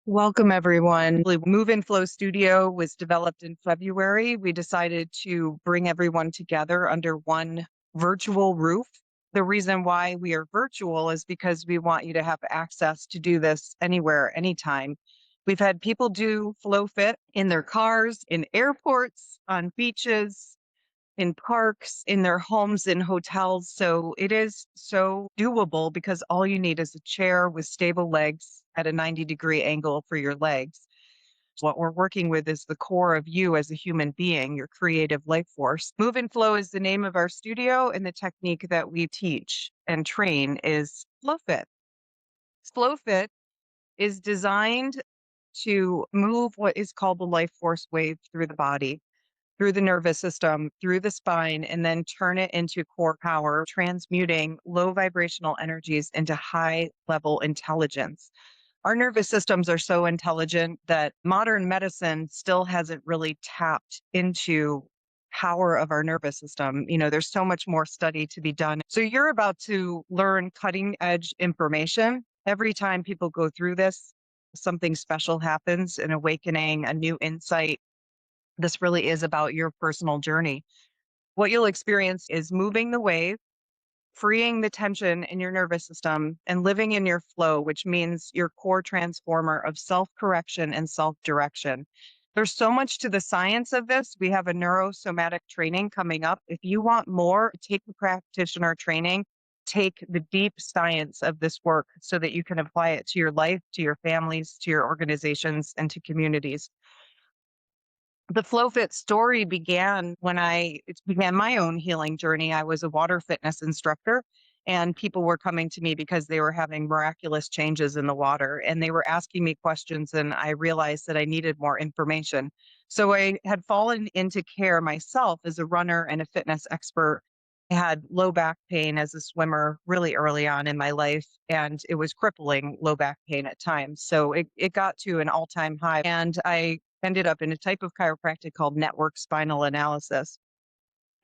Welcome, everyone. The Move in Flow Studio was developed in February. We decided to bring everyone together under one virtual roof. The reason why we are virtual is because we want you to have access to do this anywhere, anytime. We've had people do FlowFit in their cars, in airports, on beaches, in parks, in their homes, in hotels. So it is so doable because all you need is a chair with stable legs at a 90-degree angle for your legs. What we're working with is the core of you as a human being, your creative life force. Move and Flow is the name of our studio, and the technique that we teach and train is FlowFit. FlowFit is designed to move what is called the life force wave through the body, through the nervous system, through the spine, and then turn it into core power, transmuting low vibrational energies into high level intelligence. Our nervous systems are so intelligent that modern medicine still hasn't really tapped into power of our nervous system. There's so much more study to be done. So you're about to learn cutting edge information. Every time people go through this, something special happens, an awakening, a new insight. This really is about your personal journey. What you'll experience is moving the wave, freeing the tension in your nervous system, and living in your flow, which means your core transformer of self correction and self direction. There's so much to the science of this. We have a neurosomatic training coming up. If you want more, take the practitioner training, take the deep science of this work so that you can apply it to your life, to your families, to your organizations, and to communities. The FlowFit story began when it began my own healing journey. I was a water fitness instructor, and people were coming to me because they were having miraculous changes in the water, and they were asking me questions, and I realized that I needed more information. So I had fallen into care myself as a runner and a fitness expert. I had low back pain as a swimmer really early on in my life, and it was crippling low back pain at times. So it got to an all-time high, and I ended up in a type of chiropractic called network spinal analysis.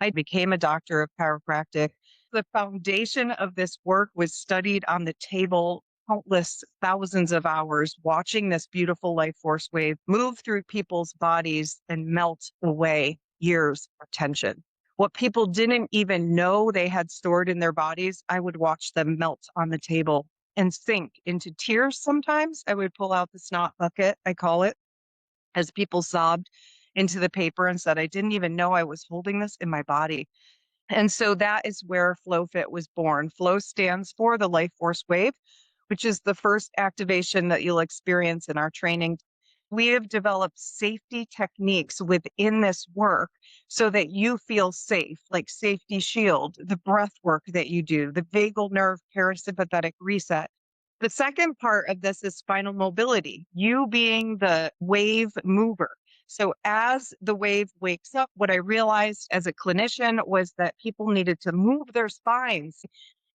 I became a doctor of chiropractic. The foundation of this work was studied on the table, countless thousands of hours, watching this beautiful life force wave move through people's bodies and melt away years of tension. What people didn't even know they had stored in their bodies, I would watch them melt on the table and sink into tears sometimes. I would pull out the snot bucket, I call it, as people sobbed into the paper and said, I didn't even know I was holding this in my body. And so that is where FlowFit was born. Flow stands for the life force wave, which is the first activation that you'll experience in our training. We have developed safety techniques within this work so that you feel safe, like safety shield, the breath work that you do, the vagal nerve parasympathetic reset. The second part of this is spinal mobility, you being the wave mover. So as the wave wakes up, what I realized as a clinician was that people needed to move their spines.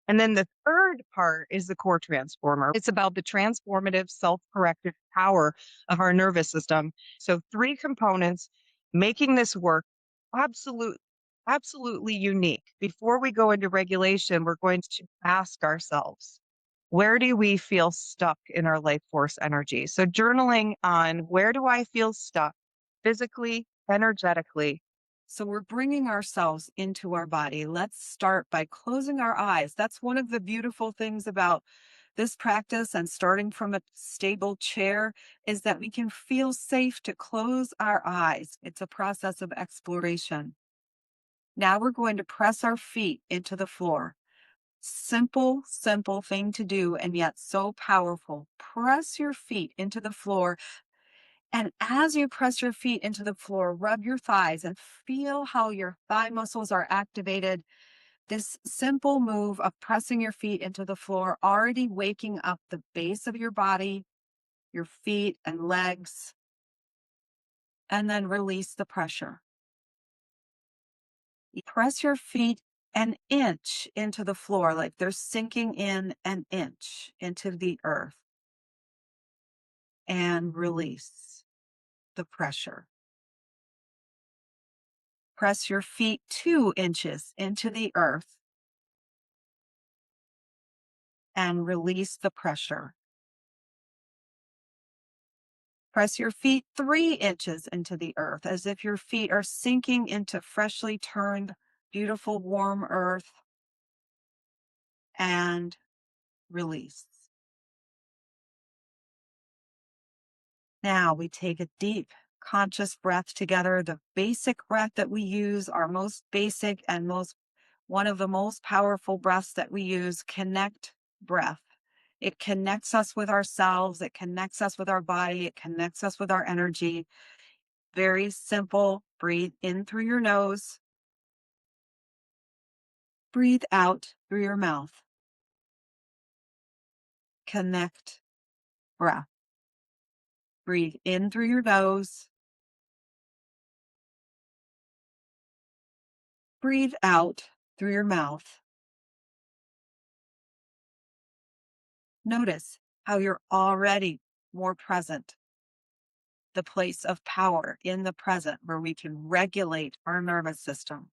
And then the third part is the core transformer. It's about the transformative self-corrective power of our nervous system. So three components making this work absolute, absolutely unique. Before we go into regulation, we're going to ask ourselves, where do we feel stuck in our life force energy? So journaling on where do I feel stuck physically, energetically. So we're bringing ourselves into our body. Let's start by closing our eyes. That's one of the beautiful things about this practice and starting from a stable chair is that we can feel safe to close our eyes. It's a process of exploration. Now we're going to press our feet into the floor. Simple, simple thing to do, and yet so powerful. Press your feet into the floor. And as you press your feet into the floor, rub your thighs and feel how your thigh muscles are activated. This simple move of pressing your feet into the floor, already waking up the base of your body, your feet and legs, and then release the pressure. You press your feet an inch into the floor, like they're sinking in an inch into the earth, and release the pressure. Press your feet 2 inches into the earth and release the pressure. Press your feet 3 inches into the earth as if your feet are sinking into freshly turned, beautiful, warm earth, and release. Now we take a deep, conscious breath together, the basic breath that we use, our most basic and one of the most powerful breaths that we use, connect breath. It connects us with ourselves, it connects us with our body, it connects us with our energy. Very simple. Breathe in through your nose, breathe out through your mouth. Connect breath. Breathe in through your nose, breathe out through your mouth. Notice how you're already more present, the place of power in the present where we can regulate our nervous system.